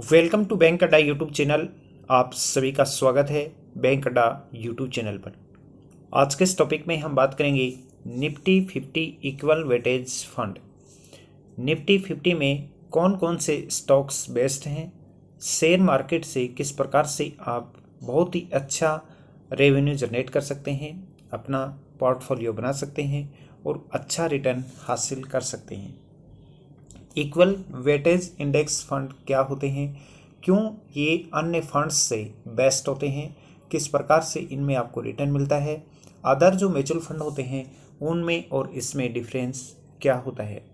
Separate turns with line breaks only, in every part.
Welcome to bank अड्डा YouTube channel. आप सभी का स्वागत है बैंक अड्डा यूट्यूब चैनल पर। आज के इस टॉपिक में हम बात करेंगे Nifty 50 equal weightage fund. Nifty 50 में कौन कौन से स्टॉक्स बेस्ट हैं, शेयर मार्केट से किस प्रकार से आप बहुत ही अच्छा रेवेन्यू जनरेट कर सकते हैं, अपना पोर्टफोलियो बना सकते हैं और अच्छा रिटर्न हासिल कर सकते हैं। इक्वल वेटेज इंडेक्स फंड क्या होते हैं, क्यों ये अन्य फंड्स से बेस्ट होते हैं, किस प्रकार से इनमें आपको रिटर्न मिलता है, अदर जो म्यूचुअल फंड होते हैं उनमें और इसमें डिफरेंस क्या होता है।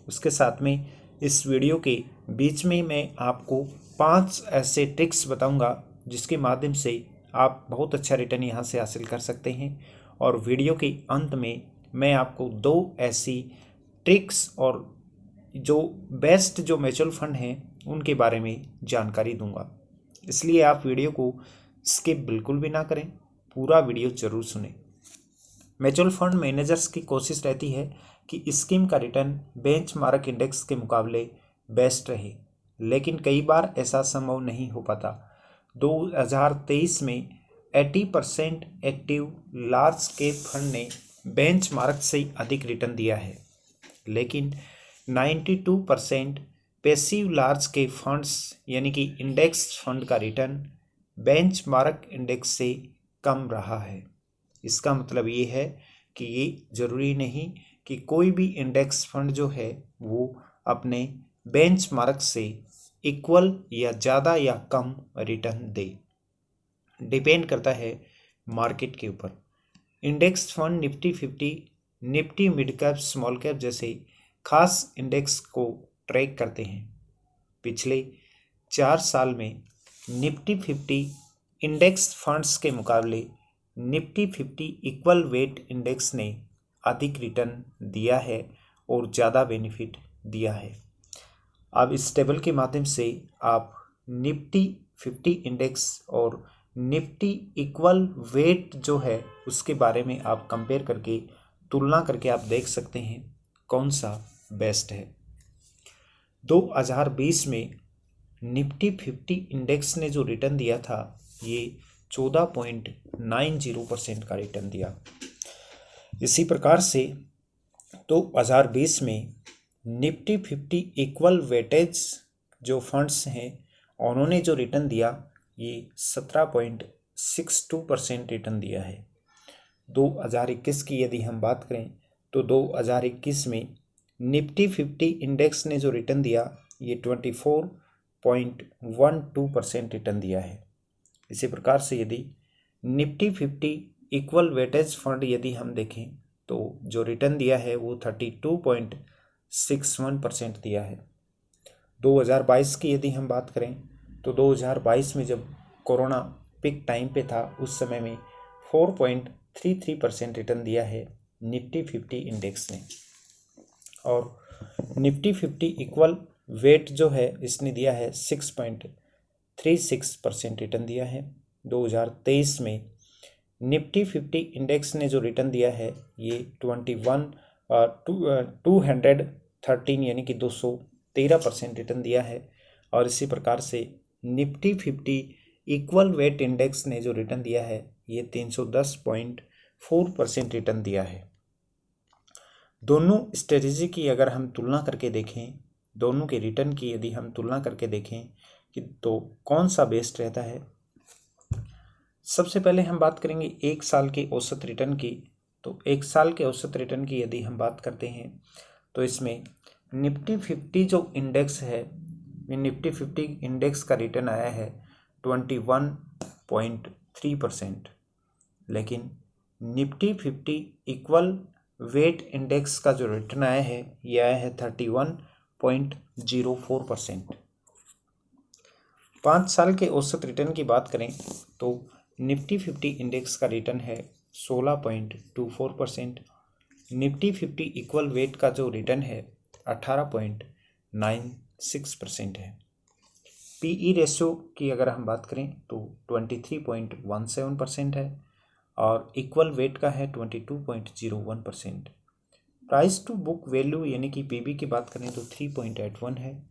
उसके साथ में इस वीडियो के बीच में मैं आपको 5 ऐसे ट्रिक्स बताऊंगा जिसके माध्यम से आप बहुत अच्छा रिटर्न यहाँ से हासिल कर सकते हैं। और वीडियो के अंत में मैं आपको 2 ऐसी ट्रिक्स और जो बेस्ट जो म्यूचुअल फंड हैं उनके बारे में जानकारी दूंगा। इसलिए आप वीडियो को स्किप बिल्कुल भी ना करें, पूरा वीडियो जरूर सुनें। म्यूचुअल फंड मैनेजर्स की कोशिश रहती है कि स्कीम का रिटर्न बेंचमार्क इंडेक्स के मुकाबले बेस्ट रहे, लेकिन कई बार ऐसा संभव नहीं हो पाता। 2023 में 80% एक्टिव लार्ज कैप फंड ने बेंचमार्क से अधिक रिटर्न दिया है, लेकिन 92% पैसिव लार्ज के फंड्स यानी कि इंडेक्स फंड का रिटर्न बेंचमार्क इंडेक्स से कम रहा है। इसका मतलब ये है कि ये ज़रूरी नहीं कि कोई भी इंडेक्स फंड जो है वो अपने बेंचमार्क से इक्वल या ज़्यादा या कम रिटर्न दे। डिपेंड करता है मार्केट के ऊपर। Index fund Nifty 50, Nifty mid cap, small cap जैसे खास इंडेक्स को ट्रैक करते हैं। पिछले 4 साल में निफ्टी 50 इंडेक्स फंड्स के मुकाबले निफ्टी 50 इक्वल वेट इंडेक्स ने अधिक रिटर्न दिया है और ज़्यादा बेनिफिट दिया है। अब इस टेबल के माध्यम से आप निफ्टी 50 इंडेक्स और निफ्टी इक्वल वेट जो है उसके बारे में आप कंपेयर करके तुलना करके आप देख सकते हैं कौन सा बेस्ट है। 2020 में निफ्टी 50 इंडेक्स ने जो रिटर्न दिया था ये 14.90% का रिटर्न दिया। इसी प्रकार से 2020 में निफ्टी 50 इक्वल वेटेज जो फंड्स हैं उन्होंने जो रिटर्न दिया ये 17.62% रिटर्न दिया है। 2021 की यदि हम बात करें तो 2021 में निफ्टी 50 इंडेक्स ने जो रिटर्न दिया ये 24.12% रिटर्न दिया है। इसी प्रकार से यदि निफ्टी 50 इक्वल वेटेज फंड यदि हम देखें तो जो रिटर्न दिया है वो 32.61% दिया है। 2022 की यदि हम बात करें तो 2022 में जब कोरोना पिक टाइम पे था उस समय में 4.33% रिटर्न दिया है निफ्टी 50 इंडेक्स ने। और निफ्टी 50 इक्वल वेट जो है इसने दिया है 6.36% रिटर्न दिया है। 2023 में निफ्टी 50 इंडेक्स ने जो रिटर्न दिया है ये 213 यानी कि 213% रिटर्न दिया है। और इसी प्रकार से निफ्टी 50 इक्वल वेट इंडेक्स ने जो रिटर्न दिया है ये 310.4% रिटर्न दिया है। दोनों स्ट्रेटजी की अगर हम तुलना करके देखें, दोनों के रिटर्न की यदि हम तुलना करके देखें कि तो कौन सा बेस्ट रहता है। सबसे पहले हम बात करेंगे 1 साल के औसत रिटर्न की। तो 1 साल के औसत रिटर्न की यदि हम बात करते हैं तो इसमें निफ्टी 50 जो इंडेक्स है निफ्टी 50 इंडेक्स का रिटर्न आया है 21.3%, लेकिन निफ्टी 50 इक्वल वेट इंडेक्स का जो रिटर्न आया है यह आया है 31.04%। 5 साल के औसत रिटर्न की बात करें तो निफ्टी 50 इंडेक्स का रिटर्न है 16.24%। निफ्टी 50 इक्वल वेट का जो रिटर्न है 18.96% है। पीई रेशियो की अगर हम बात करें तो 23.17% है और इक्वल वेट का है 22.01%। प्राइस टू बुक वैल्यू यानी कि पीबी की बात करें तो 3.81 है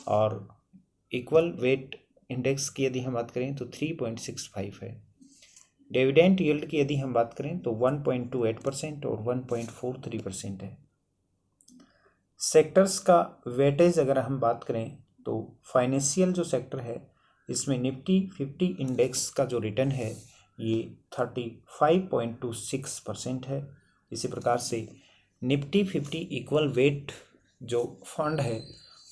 और इक्वल वेट इंडेक्स की यदि हम बात करें तो 3.65 है। डिविडेंड यील्ड की यदि हम बात करें तो 1.28% और 1.43% है। सेक्टर्स का वेटेज अगर हम बात करें तो फाइनेंशियल जो सेक्टर है इसमें निफ्टी 50 इंडेक्स का जो रिटर्न है ये 35.26% है। इसी प्रकार से निफ्टी 50 इक्वल वेट जो फंड है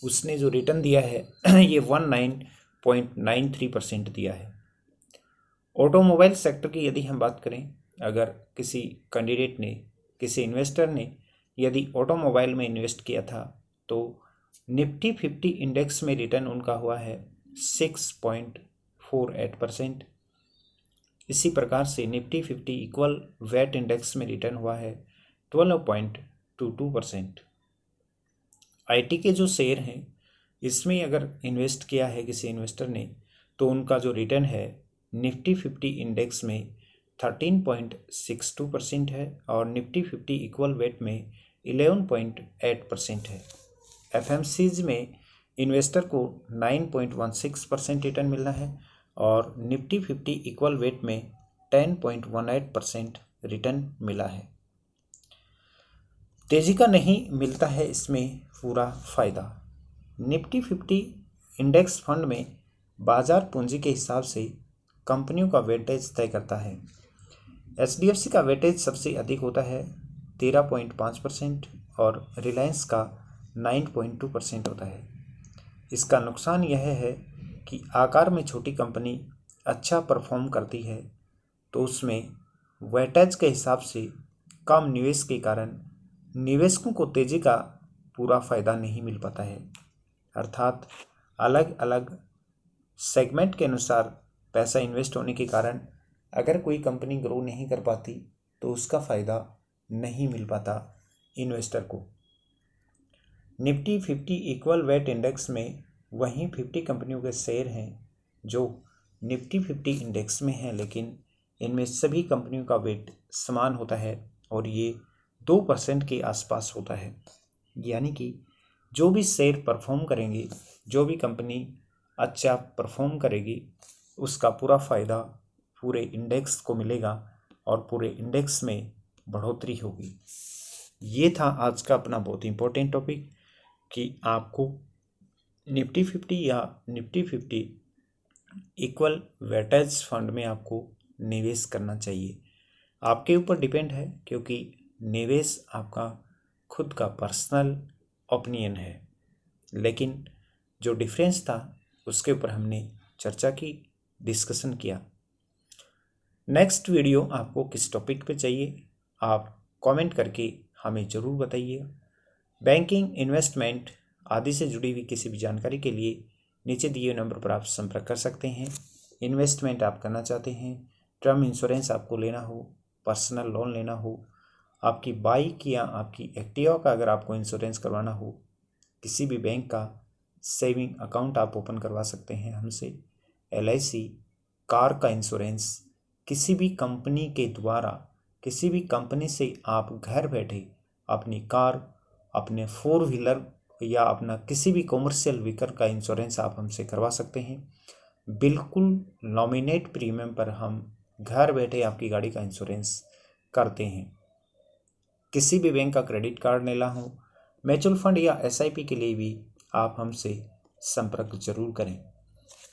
उसने जो रिटर्न दिया है ये 19.93% दिया है। ऑटोमोबाइल सेक्टर की यदि हम बात करें, अगर किसी कैंडिडेट ने, किसी इन्वेस्टर ने यदि ऑटोमोबाइल में इन्वेस्ट किया था तो निफ्टी 50 इंडेक्स में रिटर्न उनका हुआ है 6.48%। इसी प्रकार से निफ्टी 50 इक्वल वेट इंडेक्स में रिटर्न हुआ है 12.22%। आईटी के जो शेयर हैं इसमें अगर इन्वेस्ट किया है किसी इन्वेस्टर ने तो उनका जो रिटर्न है निफ्टी 50 इंडेक्स में 13.62% है और निफ्टी 50 इक्वल वेट में 11.8% है। एफएमसीज में इन्वेस्टर को 9.16% रिटर्न मिलना है और निफ्टी 50 इक्वल वेट में 10.18% रिटर्न मिला है। तेजी का नहीं मिलता है इसमें पूरा फायदा। निफ्टी 50 इंडेक्स फंड में बाजार पूंजी के हिसाब से कंपनियों का वेटेज तय करता है। एचडीएफसी का वेटेज सबसे अधिक होता है 13.5% और रिलायंस का 9.2% होता है। इसका नुकसान यह है कि आकार में छोटी कंपनी अच्छा परफॉर्म करती है तो उसमें वेटेज के हिसाब से कम निवेश के कारण निवेशकों को तेजी का पूरा फायदा नहीं मिल पाता है। अर्थात अलग अलग सेगमेंट के अनुसार पैसा इन्वेस्ट होने के कारण अगर कोई कंपनी ग्रो नहीं कर पाती तो उसका फ़ायदा नहीं मिल पाता इन्वेस्टर को। निफ्टी 50 इक्वल वेट इंडेक्स में वहीं 50 कंपनियों के शेयर हैं जो निफ्टी 50 इंडेक्स में हैं, लेकिन इनमें सभी कंपनियों का वेट समान होता है और ये 2% के आसपास होता है। यानी कि जो भी शेयर परफॉर्म करेंगे, जो भी कंपनी अच्छा परफॉर्म करेगी, उसका पूरा फ़ायदा पूरे इंडेक्स को मिलेगा और पूरे इंडेक्स में बढ़ोतरी होगी। ये था आज का अपना बहुत इंपॉर्टेंट टॉपिक कि आपको निफ्टी 50 या निफ्टी 50 इक्वल वेटेज फंड में आपको निवेश करना चाहिए। आपके ऊपर डिपेंड है, क्योंकि निवेश आपका खुद का पर्सनल ओपिनियन है, लेकिन जो डिफरेंस था उसके ऊपर हमने चर्चा की, डिस्कशन किया। नेक्स्ट वीडियो आपको किस टॉपिक पे चाहिए आप कमेंट करके हमें ज़रूर बताइए। बैंकिंग, इन्वेस्टमेंट आदि से जुड़ी हुई किसी भी जानकारी के लिए नीचे दिए नंबर पर आप संपर्क कर सकते हैं। इन्वेस्टमेंट आप करना चाहते हैं, टर्म इंश्योरेंस आपको लेना हो, पर्सनल लोन लेना हो, आपकी बाइक या आपकी एक्टिवा का अगर आपको इंश्योरेंस करवाना हो, किसी भी बैंक का सेविंग अकाउंट आप ओपन करवा सकते हैं हमसे। LIC, कार का इंश्योरेंस, किसी भी कंपनी के द्वारा, किसी भी कंपनी से आप घर बैठे अपनी कार, अपने 4 व्हीलर या अपना किसी भी कॉमर्शियल व्हीकल का इंश्योरेंस आप हमसे करवा सकते हैं। बिल्कुल नॉमिनेट प्रीमियम पर हम घर बैठे आपकी गाड़ी का इंश्योरेंस करते हैं। किसी भी बैंक का क्रेडिट कार्ड लेना हो, म्यूचुअल फंड या SIP के लिए भी आप हमसे संपर्क जरूर करें।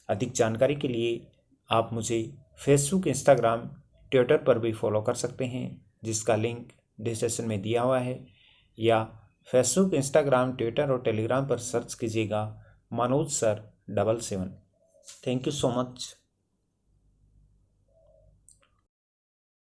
अधिक जानकारी के लिए आप मुझे फेसबुक, इंस्टाग्राम, ट्विटर पर भी फॉलो कर सकते हैं, जिसका लिंक डिस्क्रिप्शन में दिया हुआ है, या फेसबुक, इंस्टाग्राम, ट्विटर और टेलीग्राम पर सर्च कीजिएगा Manoj sir 77। Thank you so much.